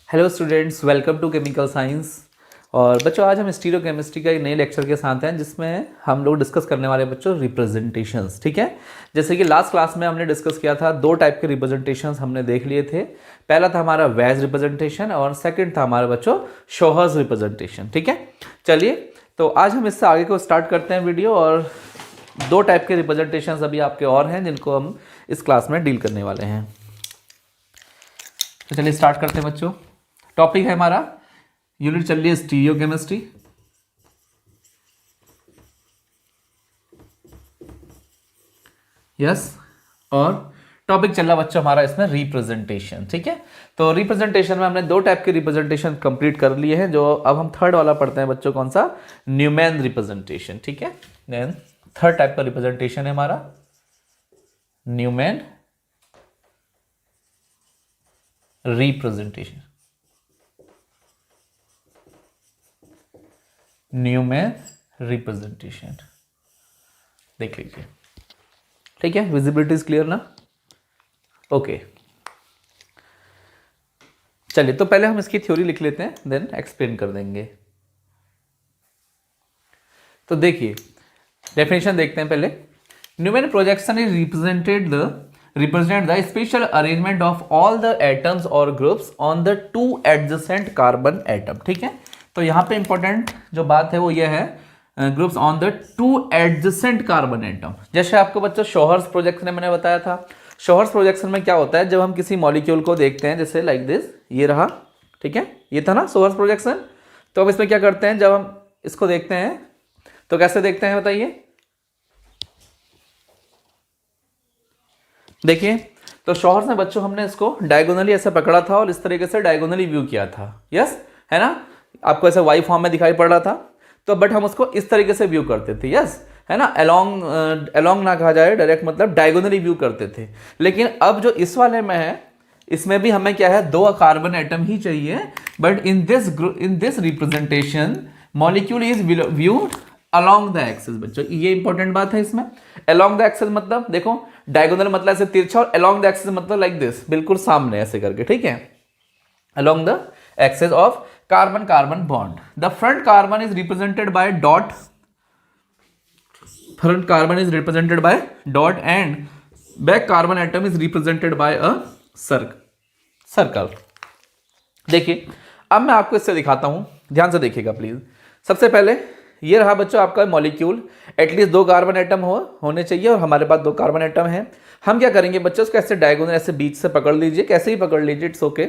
Hello students, welcome to chemical science. और बच्चों, आज हम स्टीरियोकेमिस्ट्री का एक नए लेक्चर के साथ हैं जिसमें हम लोग डिस्कस करने वाले बच्चों रिप्रेजेंटेशंस। ठीक है, जैसे कि लास्ट क्लास में हमने डिस्कस किया था, दो टाइप के रिप्रेजेंटेशंस हमने देख लिए थे। पहला था हमारा वेज रिप्रेजेंटेशन और सेकंड था हमारा बच्चों शोहर्स रिप्रेजेंटेशन। ठीक है, चलिए तो आज हम इससे आगे को स्टार्ट करते हैं वीडियो। और दो टाइप के रिप्रेजेंटेशंस अभी आपके और हैं जिनको हम इस क्लास में डील करने वाले हैं। तो चलिए स्टार्ट करते हैं बच्चों। टॉपिक है हमारा, यूनिट चल रही है स्टीरियोकेमिस्ट्री। यस, और टॉपिक चल रहा बच्चों हमारा इसमें रिप्रेजेंटेशन। ठीक है, तो रिप्रेजेंटेशन में हमने दो टाइप के रिप्रेजेंटेशन कंप्लीट कर लिए हैं। जो अब हम थर्ड वाला पढ़ते हैं बच्चों, कौन सा? Newman representation. ठीक है, देन थर्ड टाइप का रिप्रेजेंटेशन है हमारा न्यूमैन रिप्रेजेंटेशन। न्यूमैन रिप्रेजेंटेशन देख लीजिए। ठीक है, विजिबिलिटी इज क्लियर ना? ओके, चलिए तो पहले हम इसकी थ्योरी लिख लेते हैं, देन एक्सप्लेन कर देंगे। तो देखिए, डेफिनेशन देखते हैं पहले। Newman projection is represent the special arrangement of all the atoms or groups on the two adjacent carbon atom। ठीक है, तो यहां पे इंपॉर्टेंट जो बात है वो ये है, groups on the two adjacent carbon atom. जैसे आपको बच्चों शोहर्स प्रोजेक्शन में मैंने बताया था, शोहर्स प्रोजेक्शन में क्या होता है, जब हम किसी मॉलिक्यूल को देखते हैं, जैसे लाइक दिस, ये रहा। ठीक है, ये था ना शोहर्स प्रोजेक्शन। तो हम इसमें क्या करते हैं, जब हम इसको देखते हैं तो कैसे देखते हैं बताइए। देखिए, तो शोहर्स में बच्चों हमने इसको डायगोनली ऐसे पकड़ा था और इस तरीके से डायगोनली व्यू किया था। यस, है ना? आपको ऐसे वाई फॉर्म में दिखाई पड़ रहा था, तो बट हम उसको इस तरीके से व्यू करते थे। यस, है ना? अलोंग ना कहा जाए डायरेक्ट, मतलब डायगोनली व्यू करते थे। लेकिन अब जो इस वाले में है, इसमें भी हमें क्या है, दो कार्बन एटम ही चाहिए। But in this representation molecule is viewed along the axis. बच्चों ये इंपॉर्टेंट बात है इसमें। अलोंग द एक्सिस मतलब देखो, डायगोनल मतलब ऐसे तिरछा, और अलोंग द एक्सिस मतलब लाइक दिस, बिल्कुल सामने ऐसे करके। ठीक है, along the axis of carbon carbon bond. The front carbon is represented by dot, front carbon is represented by dot and back carbon atom is represented by a circle. देखिए, अब मैं आपको इससे दिखाता हूं, ध्यान से देखिएगा प्लीज। सबसे पहले ये रहा बच्चों आपका मॉलिक्यूल, एटलीस्ट दो कार्बन एटम होने चाहिए, और हमारे पास दो कार्बन एटम है। हम क्या करेंगे बच्चों, उसको ऐसे डायगोनल ऐसे बीच से पकड़ लीजिए, कैसे ही पकड़ लीजिए, इट्स ओके।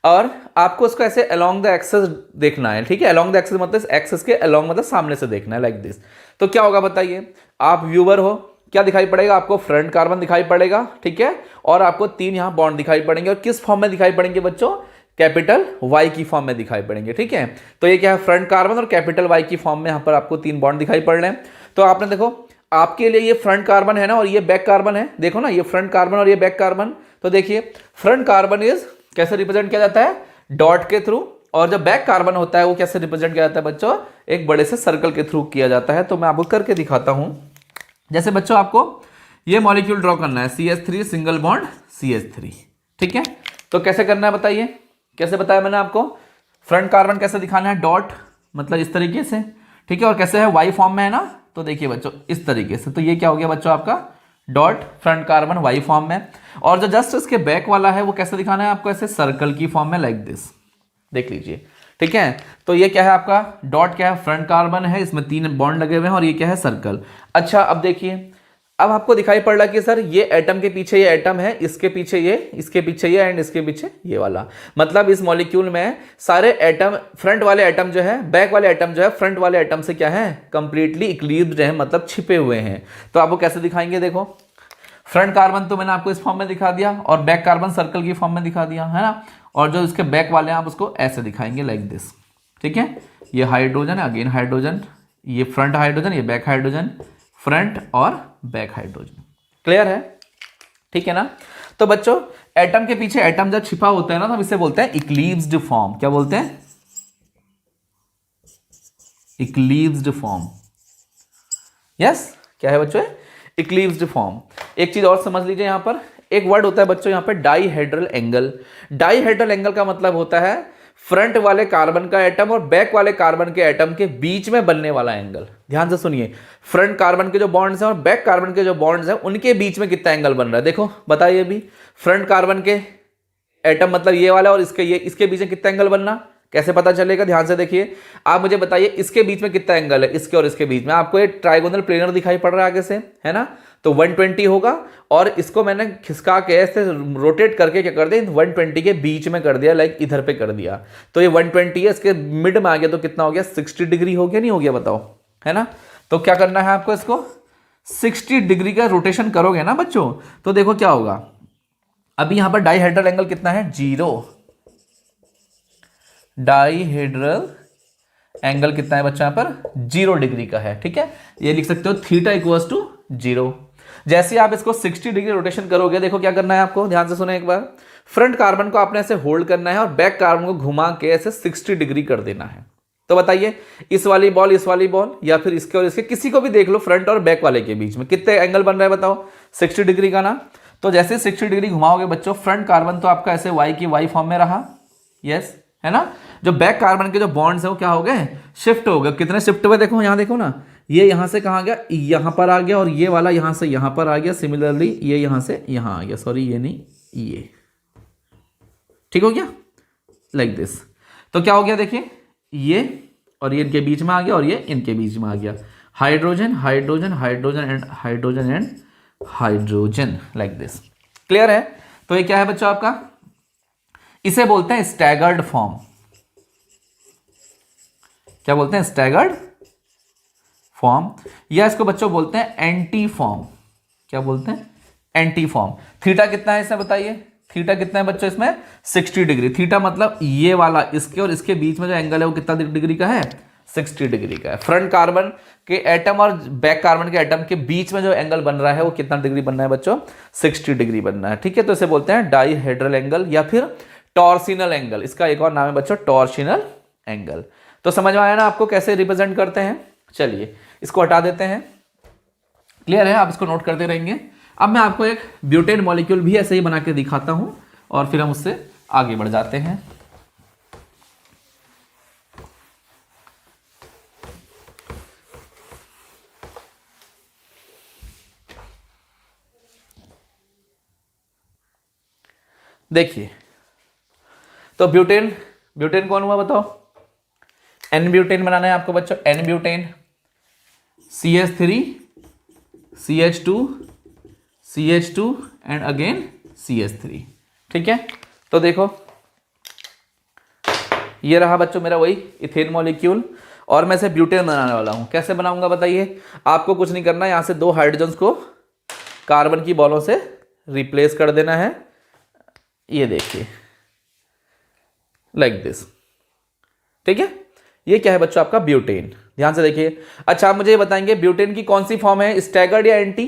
और आपको उसको ऐसे अलोंग द एक्सेस देखना है। ठीक है, अलोंग द एक्सेस मतलब एक्सेस के अलोंग मतलब सामने से देखना है, लाइक दिस। तो क्या होगा बताइए, आप व्यूअर हो, क्या दिखाई पड़ेगा आपको? फ्रंट कार्बन दिखाई पड़ेगा। ठीक है, और आपको तीन यहां बॉन्ड दिखाई पड़ेंगे, और किस फॉर्म में दिखाई पड़ेंगे बच्चों? कैपिटल वाई की फॉर्म में दिखाई पड़ेंगे। ठीक है, तो ये क्या है, फ्रंट कार्बन और कैपिटल वाई की फॉर्म में यहां पर आपको तीन बॉन्ड दिखाई पड़ रहे हैं। तो आपने देखो, आपके लिए ये फ्रंट कार्बन है ना, और ये बैक कार्बन है। देखो ना, ये फ्रंट कार्बन और ये बैक कार्बन। तो देखिए, फ्रंट कार्बन इज कैसे रिप्रेजेंट किया जाता है? डॉट के थ्रू। और जो बैक कार्बन होता है वो कैसे रिप्रेजेंट किया जाता है बच्चों? एक बड़े से सर्कल के थ्रू किया जाता है। तो मैं आपको करके दिखाता हूं। जैसे बच्चों आपको ये मॉलिक्यूल ड्रॉ करना है, CH3 सिंगल बॉन्ड CH3। ठीक है, तो कैसे करना है बताइए, कैसे बताया मैंने आपको? फ्रंट कार्बन कैसे दिखाना है? डॉट, मतलब इस तरीके से। ठीक है, और कैसे है, वाई फॉर्म में है ना, तो देखिए बच्चों इस तरीके से। तो ये क्या हो गया बच्चों आपका dot, front carbon Y form में। और जो जस्ट इसके बैक वाला है वो कैसे दिखाना है आपको? ऐसे सर्कल की फॉर्म में, लाइक दिस, देख लीजिए। ठीक है, तो ये क्या है आपका डॉट, क्या है, फ्रंट कार्बन है, इसमें तीन बॉन्ड लगे हुए हैं, और ये क्या है, सर्कल। अच्छा, अब देखिए, अब आपको दिखाई पड़ रहा है कि सर ये एटम के पीछे ये एटम है, इसके पीछे ये, इसके पीछे ये, एंड इसके पीछे ये वाला। मतलब इस मॉलिक्यूल में सारे एटम, फ्रंट वाले एटम जो है, बैक वाले एटम जो है, फ्रंट वाले एटम से क्या है, कंप्लीटली इक्लिप्स्ड है, मतलब छिपे हुए हैं। तो आपको कैसे दिखाएंगे? देखो, फ्रंट कार्बन तो मैंने आपको इस फॉर्म में दिखा दिया, और बैक कार्बन सर्कल की फॉर्म में दिखा दिया, है ना? और जो इसके बैक वाले हैं आप उसको ऐसे दिखाएंगे, लाइक दिस। ठीक है, ये हाइड्रोजन है, अगेन हाइड्रोजन, ये फ्रंट हाइड्रोजन, ये बैक हाइड्रोजन, फ्रंट और बैक हाइड्रोजन। क्लियर है? ठीक है ना? तो बच्चों, एटम के पीछे एटम जब छिपा होता है ना, तो हम इसे बोलते हैं इक्लिप्स्ड फॉर्म। क्या बोलते हैं? Eclipsed form. यस, क्या है बच्चों? Eclipsed form. एक चीज और समझ लीजिए, यहां पर एक वर्ड होता है बच्चों, यहां पर डाईहेड्रल एंगल। डाईहेड्रल एंगल का मतलब होता है फ्रंट वाले कार्बन का एटम और बैक वाले कार्बन के एटम के बीच में बनने वाला एंगल। ध्यान से सुनिए, फ्रंट कार्बन के जो बॉन्ड्स हैं और बैक कार्बन के जो बॉन्ड्स हैं उनके बीच में कितना एंगल बन रहा है। देखो बताइए भी, फ्रंट कार्बन के एटम मतलब ये वाला और इसके बीच में कितना एंगल बनना, कैसे पता चलेगा? ध्यान से देखिए, आप मुझे बताइए इसके बीच में कितना एंगल है, इसके और इसके बीच में। आपको एक ट्राइगोनल प्लेनर दिखाई पड़ रहा है आगे से, है ना? तो 120 होगा और इसको मैंने खिसका के ऐसे रोटेट करके क्या कर दिया, 120 के बीच में कर दिया, लाइक इधर पे कर दिया। तो ये 120 है, इसके मिड में आ गया तो कितना हो गया, 60 डिग्री हो गया, नहीं हो गया बताओ, है ना? तो क्या करना है आपको, इसको 60 डिग्री का रोटेशन करोगे ना बच्चों, तो देखो क्या होगा। अभी यहां पर डाईहेड्रल एंगल कितना है, 0। डाईहेड्रल एंगल कितना है बच्चों, यहां पर 0 डिग्री का है, ठीक है? ये लिख सकते हो थीटा इक्वल्स टू 0। जैसे आप इसको 60 डिग्री रोटेशन करोगे, देखो क्या करना है आपको, ध्यान से सुनो एक बार। फ्रंट कार्बन को आपने ऐसे होल्ड करना है और बैक कार्बन को घुमा के ऐसे 60 डिग्री कर देना है। तो बताइए इस वाली बॉल या फिर इसके और इसके, किसी को भी देख लो, फ्रंट और बैक वाले के बीच में कितने एंगल बन रहा है बताओ, 60 डिग्री का ना। तो जैसे 60 डिग्री घुमाओगे बच्चों, फ्रंट कार्बन तो आपका ऐसे वाई की वाई फॉर्म में रहा, यस, है ना? जो बैक कार्बन के जो बॉन्ड्स है वो क्या हो गए, शिफ्ट हो गए। कितने शिफ्ट हुए देखो, यहां देखो ना, ये यहां से कहां गया, यहां पर आ गया, और ये वाला यहां से यहां पर आ गया। सिमिलरली ये यहां से यहां आ गया, सॉरी ये नहीं, ये, ठीक हो गया, लाइक दिस। तो क्या हो गया देखिए, ये और ये इनके बीच में आ गया और ये इनके बीच में आ गया। Hydrogen hydrogen hydrogen and hydrogen and hydrogen, like this. Clear है? तो ये क्या है बच्चों आपका, इसे बोलते हैं स्टैगर्ड फॉर्म। क्या बोलते हैं, स्टैगर्ड फॉर्म, या इसको बच्चों बोलते हैं एंटी फॉर्म। क्या बोलते हैं, एंटी फॉर्म। थीटा कितना है इसमें बताइए, थीटा कितना है बच्चों इसमें, 60 डिग्री। थीटा मतलब ये वाला, इसके और इसके बीच में जो एंगल है वो कितना डिग्री का है, 60 डिग्री का है। फ्रंट कार्बन के एटम और बैक कार्बन के एटम के बीच में जो एंगल बन रहा है वो कितना डिग्री बनना है बच्चों, 60 डिग्री बनना है, ठीक है? तो इसे बोलते हैं डाईहेड्रल एंगल या फिर टॉर्सिनल एंगल। इसका एक और नाम है बच्चों, टॉर्सिनल एंगल। तो समझ में आया ना आपको कैसे रिप्रेजेंट करते हैं? चलिए इसको हटा देते हैं, क्लियर है? आप इसको नोट करते रहेंगे। अब मैं आपको एक ब्यूटेन मॉलिक्यूल भी ऐसे ही बना के दिखाता हूं और फिर हम उससे आगे बढ़ जाते हैं। देखिए, तो ब्यूटेन कौन हुआ बताओ, एन ब्यूटेन बनाना है आपको बच्चों, N butane, CH3 CH2 CH2 and again CH3, ठीक है? तो देखो ये रहा बच्चों मेरा वही इथेन मॉलिक्यूल, और मैं इसे ब्यूटेन बनाने वाला हूं। कैसे बनाऊंगा बताइए? आपको कुछ नहीं करना है, यहां से 2 हाइड्रोजन्स को कार्बन की बॉलों से रिप्लेस कर देना है। ये देखिए, लाइक दिस, ठीक है? ये क्या है बच्चों आपका ब्यूटेन। ध्यान से देखिए। अच्छा आप मुझे ये बताएंगे ब्यूटेन की कौन सी फॉर्म है, स्टैगर्ड या एंटी?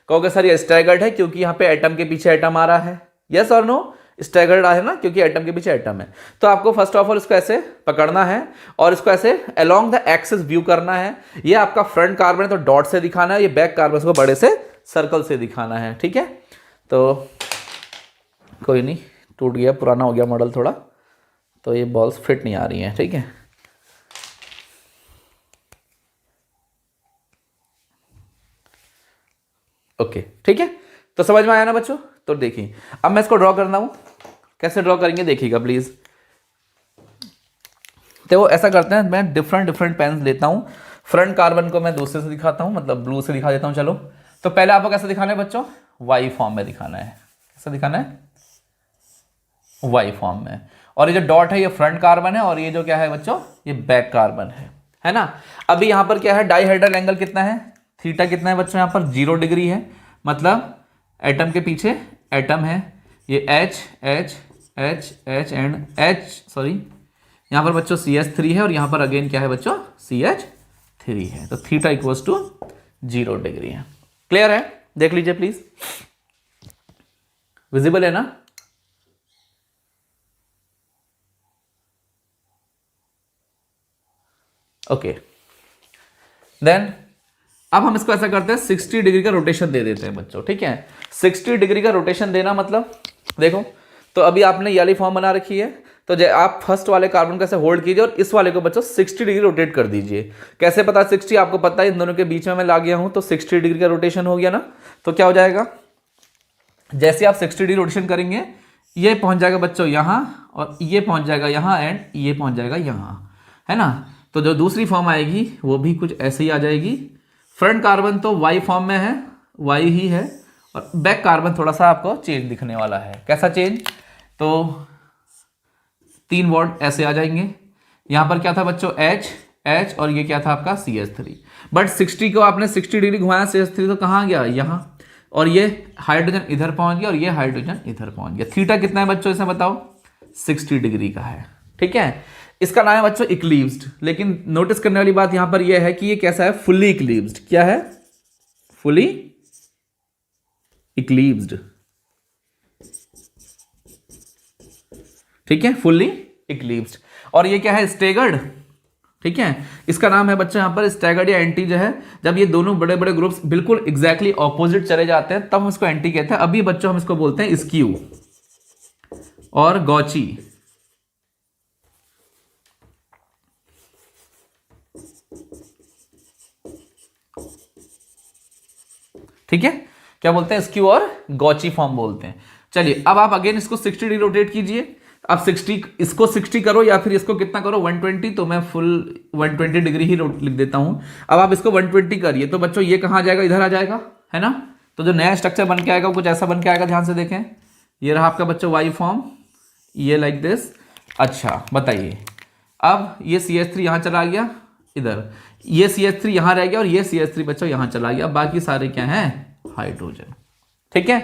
कहोगे सर ये स्टैगर्ड है क्योंकि यहाँ पे एटम के पीछे एटम आ रहा है। यस और नो? स्टैगर्ड है ना, क्योंकि एटम के पीछे एटम है। तो आपको फर्स्ट ऑफ ऑल इसको ऐसे पकड़ना है और इसको ऐसे अलोंग द एक्सिस व्यू करना है। ये आपका फ्रंट कार्बन है तो डॉट से दिखाना है, ये बैक कार्बन को बड़े से सर्कल से दिखाना है, ठीक है? तो कोई नहीं, टूट गया, पुराना हो गया मॉडल थोड़ा, तो ये बॉल्स फिट नहीं आ रही हैं, ठीक है? ओके, ठीक है? तो समझ में आया ना बच्चों? तो देखिए अब मैं इसको ड्रॉ करना हूं, कैसे ड्रॉ करेंगे देखिएगा प्लीज। तो ऐसा करते हैं, मैं डिफरेंट पेन्स लेता हूं। फ्रंट कार्बन को मैं दूसरे से दिखाता हूं, मतलब ब्लू से दिखा देता हूं। चलो तो पहले आपको कैसे दिखाना है बच्चों, वाई फॉर्म में दिखाना है। कैसे दिखाना है, वाई फॉर्म में। और ये जो डॉट है ये फ्रंट कार्बन है और ये जो क्या है बच्चों, ये बैक कार्बन है ना? अभी यहां पर क्या है, डाईहेड्रल एंगल कितना है, थीटा कितना है बच्चों, यहां पर 0 डिग्री है, मतलब एटम के पीछे एटम है। ये H H H H and H, sorry यहां पर बच्चों CH3 है और यहां पर अगेन क्या है बच्चों, CH3 है। तो थीटा इक्वल्स टू 0 डिग्री है। क्लियर है? देख लीजिए प्लीज, विजिबल है ना? ओके देन अब हम इसको ऐसा करते हैं 60 डिग्री का रोटेशन दे देते हैं बच्चों, ठीक है? 60 डिग्री का रोटेशन देना मतलब देखो, तो अभी आपने ये वाली फॉर्म बना रखी है, तो आप फर्स्ट वाले कार्बन को ऐसे होल्ड कीजिए और इस वाले को बच्चों 60 डिग्री रोटेट कर दीजिए। कैसे पता 60? आपको पता है इन दोनों के बीच में मैं ला गया हूं, तो 60 डिग्री का रोटेशन हो गया ना। तो क्या हो जाएगा, जैसे आप 60 डिग्री रोटेशन करेंगे ये पहुंच जाएगा बच्चों यहां, और ये पहुंच जाएगा यहां, एंड ये पहुंच जाएगा यहां, है ना। तो जो दूसरी फॉर्म आएगी वो भी कुछ ऐसे ही आ जाएगी। फ्रंट कार्बन तो वाई फॉर्म में है, वाई ही है, और बैक कार्बन थोड़ा सा आपको चेंज दिखने वाला है। कैसा चेंज? तो 3 बॉन्ड ऐसे आ जाएंगे। यहां पर क्या था बच्चों, H, H, और ये क्या था आपका CH3। बट 60 को आपने 60 डिग्री घुमाया, CH3 तो कहाँ गया, यहां, और ये हाइड्रोजन इधर पहुंच गया और ये हाइड्रोजन इधर पहुंच गया। थीटा कितना है बच्चों इसे बताओ, 60 डिग्री का है। ठीक है, इसका नाम है बच्चों इक्लिप्स्ड। लेकिन नोटिस करने वाली बात यहां पर यह है कि ये कैसा है, फुल्ली इक्लिप्स्ड। क्या है, फुल्ली इक्लिप्स्ड। ठीक है, फुल्ली इक्लिप्स्ड। और ये क्या है, स्टेगर्ड। ठीक है, इसका नाम है बच्चों यहां पर स्टैगर्ड या एंटी जो है, जब ये दोनों बड़े बड़े ग्रुप्स बिल्कुल एग्जैक्टली ऑपोजिट चले जाते हैं तब हम इसको एंटी कहते हैं। अभी बच्चों हम इसको बोलते हैं स्क्यू और गॉची। ठीक है, क्या बोलते हैं, स्क्यू और गॉची फॉर्म बोलते हैं। चलिए अब आप अगेन इसको 60 डिग्री रोटेट कीजिए। अब 60, इसको 60 करो या फिर इसको कितना करो 120, तो मैं फुल 120 डिग्री ही लिख देता हूं। अब आप इसको 120 करिए तो बच्चों ये कहां आ जाएगा, इधर आ जाएगा, है ना। तो जो नया स्ट्रक्चर बन के आएगा वो कुछ ऐसा बन के आएगा, ध्यान से देखें। ये रहा आपका बच्चों वाई फॉर्म, ये लाइक दिस। अच्छा बताइए, अब ये CH3 यहां चला गया इधर, ये CH3 यहां रह गया और ये CH3 बच्चों यहां चला गया, बाकी सारे क्या हैं, हाइड्रोजन। ठीक है,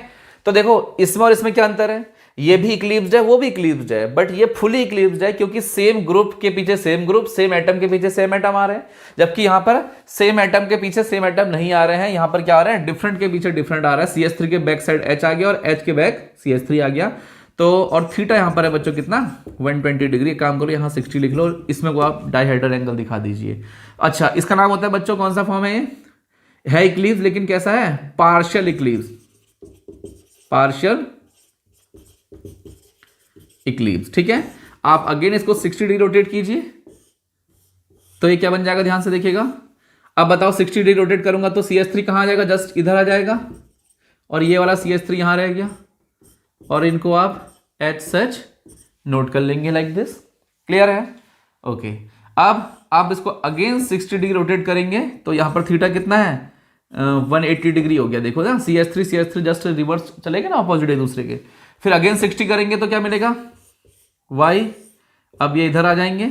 तो देखो इसमें और इसमें क्या अंतर है, ये भी इक्लिप्स्ड है वो भी इक्लिप्स्ड है, बट ये फुली इक्लिप्स्ड है क्योंकि सेम ग्रुप के पीछे सेम ग्रुप, सेम एटम के पीछे सेम एटम आ रहे हैं। जबकि यहां पर सेम एटम के पीछे सेम एटम नहीं आ रहे हैं, यहां पर क्या आ रहे हैं, डिफरेंट के पीछे डिफरेंट आ रहा है। CH3 के बैक साइड H आ गया और H के बैक CH3 आ गया। तो और थीटा यहां पर है बच्चों कितना, 120 डिग्री। काम करो यहां 60 लिख लो, इसमें को आप डाइहेड्रल एंगल दिखा दीजिए। अच्छा, इसका नाम होता है बच्चों, कौन सा फॉर्म है ये, है इक्लिप्स लेकिन कैसा है, पार्शियल इक्लिप्स, पार्शियल इक्लिप्स। ठीक है, आप अगेन इसको 60 डिग्री रोटेट कीजिए तो ये क्या बन जाएगा, ध्यान से देखिएगा। अब बताओ 60 डिग्री रोटेट करूंगा तो CH3 कहां आ जाएगा, जस्ट इधर आ जाएगा, और ये वाला CH3 यहां रह गया, और इनको आप H नोट कर लेंगे लाइक दिस। क्लियर है, ओके। अब आप इसको अगेन 60 डिग्री रोटेट करेंगे तो यहां पर थीटा कितना है, 180 डिग्री हो गया। देखो ना, CH3 जस्ट रिवर्स चलेगा ना, ऑपोजिट एक दूसरे के। फिर अगेन 60 करेंगे तो क्या मिलेगा, Y। अब ये इधर आ जाएंगे,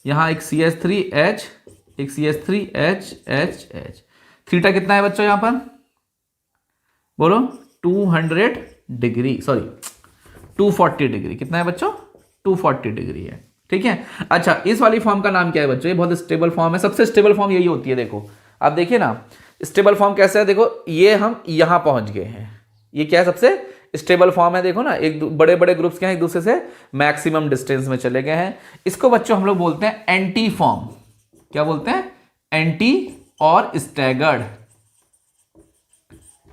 यहां एक CH3H, एक CH3H। थीटा कितना है बच्चों यहां पर, बोलो, 200 डिग्री, सॉरी 240 डिग्री। कितना है बच्चों, 240 डिग्री है। ठीक है, अच्छा इस वाली फॉर्म का नाम क्या है बच्चों, ये बहुत स्टेबल फॉर्म है, सबसे स्टेबल फॉर्म यही होती है। देखो आप देखिए ना, स्टेबल फॉर्म कैसे है, देखो ये हम यहां पहुंच गए हैं, ये क्या है, सबसे स्टेबल फॉर्म है। देखो ना, एक बड़े बड़े ग्रुप्स क्या हैं, एक दूसरे से मैक्सिमम डिस्टेंस में चले गए हैं। इसको बच्चों हम लोग बोलते हैं एंटी फॉर्म। क्या बोलते हैं, एंटी और स्टैगर्ड,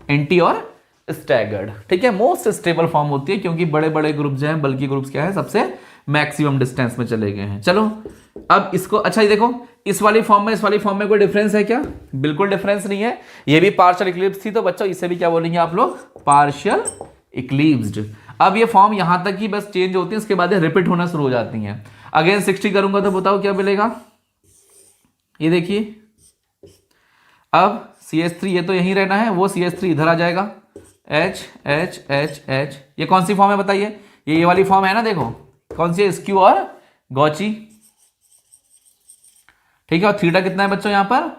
एंटी और स्टैगर्ड। ठीक है, मोस्ट स्टेबल फॉर्म होती है क्योंकि बड़े बड़े ग्रुप जो हैं, बल्कि ग्रुप्स क्या है, सबसे मैक्सिमम डिस्टेंस में चले गए हैं। चलो अब इसको, अच्छा ये देखो, इस वाली फॉर्म में इस वाली फॉर्म में कोई डिफरेंस है क्या, बिल्कुल डिफरेंस नहीं है। ये भी पार्शियल इक्लिप्स थी, तो बच्चों इसे भी क्या बोलेंगे आप लोग, पार्शियल इक्लिप्स्ड। अब ये फॉर्म यहां तक ही बस चेंज होती है, उसके बाद रिपीट होना शुरू हो जाती हैं। अगेन 60 करूंगा तो बताओ क्या मिलेगा, ये देखिए। अब CH3 ये तो यहीं रहना है, वो CH3 इधर आ जाएगा, H। ये कौन सी फॉर्म है बताइए, ये वाली फॉर्म है ना, देखो कौन सी है, स्क्यू और गॉची। ठीक है, और थीटा कितना है बच्चों यहां पर,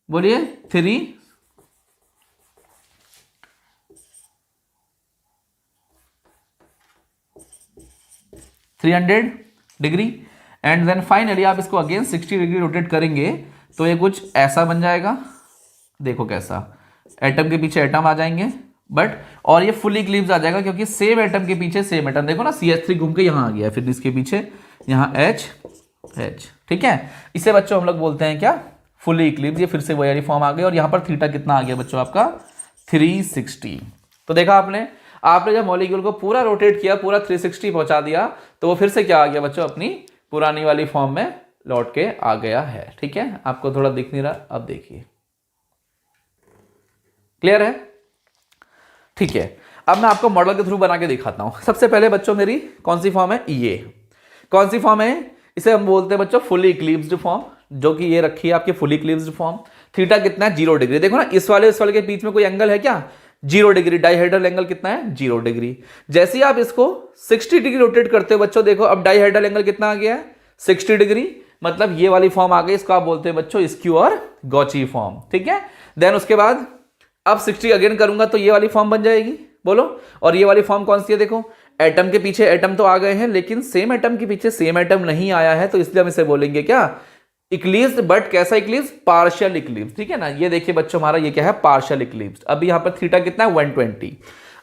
बोलिए 300 डिग्री। एंड देन फाइनली आप इसको अगेन 60 डिग्री रोटेट करेंगे तो ये कुछ ऐसा बन जाएगा। देखो कैसा, एटम के पीछे एटम आ जाएंगे, बट और ये फुली इक्लिप्स आ जाएगा क्योंकि सेम एटम के पीछे सेम एटम। देखो ना, CH3 घूम के यहां आ गया, फिर इसके पीछे यहां H। ठीक है, इसे बच्चों हम लोग बोलते हैं क्या, फुली इक्लिप्स। ये फिर से वही फॉर्म आ गई, और यहां पर थीटा कितना आ गया बच्चों आपका, 360। तो देखा आपने, आपने जब मॉलिक्यूल को पूरा रोटेट किया, पूरा 360 पहुंचा दिया, तो वो फिर से क्या आ गया बच्चों, अपनी पुरानी वाली फॉर्म में लौट के आ गया है। ठीक है, आपको थोड़ा दिख नहीं रहा, अब देखिए, क्लियर है? ठीक है, अब मैं आपको मॉडल के थ्रू बना के दिखाता हूं। सबसे पहले बच्चों मेरी कौन सी फॉर्म है, ये कौन सी फॉर्म है, इसे हम बोलते हैं बच्चों फुली इक्लिप्स्ड फॉर्म, जो कि ये रखी है आपकी फुली इक्लिप्स्ड फॉर्म। थीटा कितना है, 0 डिग्री। देखो ना, इस वाले के बीच में कोई एंगल है क्या, 0 डिग्री। डाइहेड्रल एंगल कितना है, 0 डिग्री। जैसे ही आप इसको 60 डिग्री रोटेट करते हो बच्चों, देखो अब डाइहेड्रल एंगल कितना आ गया है, 60 डिग्री। मतलब ये वाली फॉर्म आ गई, इसको आप बोलते हैं बच्चों स्क्यू और गॉची फॉर्म। ठीक है, देन उसके बाद अब 60 अगेन करूंगा तो ये वाली फॉर्म बन जाएगी, बोलो। और ये वाली फॉर्म कौन सी है, देखो एटम के पीछे एटम तो आ गए हैं, लेकिन सेम एटम के पीछे सेम एटम नहीं आया है, तो इसलिए हम इसे बोलेंगे क्या, इक्लिप्स्ड। बट कैसा इक्लिप्स, पार्शियल इक्लिप्स। ठीक है ना, ये देखिए बच्चों हमारा ये क्या है, पार्शियल इक्लिप्स। अब यहाँ पर थीटा कितना है, 120।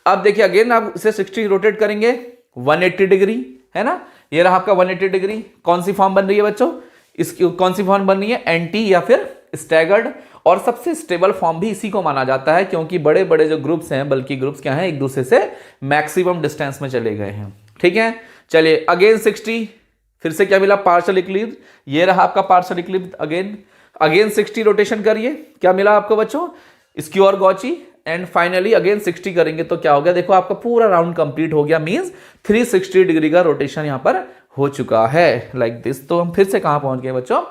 अब देखिए अगेन आप इसे 60 रोटेट करेंगे, 180 डिग्री है ना, ये रहा आपका 180 डिग्री। कौन सी फॉर्म बन रही है बच्चों, इसकी कौन सी फॉर्म बन रही है, एंटी या फिर स्टैगर्ड। और सबसे स्टेबल फॉर्म भी इसी को माना जाता है, क्योंकि बड़े बड़े जो ग्रुप्स हैं, बल्कि ग्रुप्स क्या हैं, एक दूसरे से मैक्सिमम डिस्टेंस में चले गए हैं। ठीक है, चलिए अगेन 60, फिर से क्या मिला, पार्शियल इक्लिप्स। ये रहा आपका पार्शियल इक्लिप्स। अगेन 60 रोटेशन करिए, क्या मिला आपको बच्चों, स्क्यू और गॉची। एंड फाइनली अगेन 60 करेंगे तो क्या हो गया, देखो आपका पूरा राउंड कंप्लीट हो गया, मींस 360 डिग्री का रोटेशन यहां पर हो चुका है, लाइक दिस। तो हम फिर से कहां पहुंच गए बच्चों,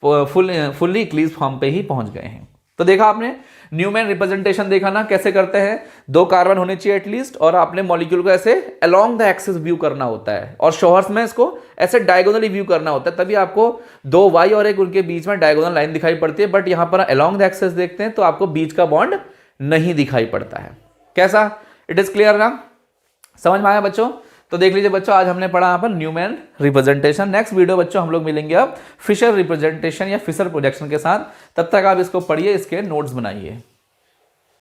फुल्ली इक्लिप्स फॉर्म पे ही पहुंच गए हैं। तो देखा आपने न्यूमैन रिप्रेजेंटेशन, देखा ना कैसे करते हैं, 2 कार्बन होने चाहिए एटलीस्ट, और आपने मॉलिक्यूल को ऐसे अलोंग द एक्सिस व्यू करना होता है, और शोहर्स में इसको ऐसे डायगोनली व्यू करना होता है, तभी आपको 2 वाई और एक उनके बीच में डायगोनल लाइन दिखाई पड़ती है। बट यहां पर अलोंग द एक्सिस देखते हैं तो आपको बीच का बॉन्ड नहीं दिखाई पड़ता है। कैसा, इट इज क्लियर ना, समझ में आया बच्चों? तो देख लीजिए बच्चों, आज हमने पढ़ा यहाँ पर न्यूमैन रिप्रेजेंटेशन। नेक्स्ट वीडियो बच्चों हम लोग मिलेंगे अब फिशर रिप्रेजेंटेशन या फिशर प्रोजेक्शन के साथ। तब तक आप इसको पढ़िए, इसके नोट्स बनाइए।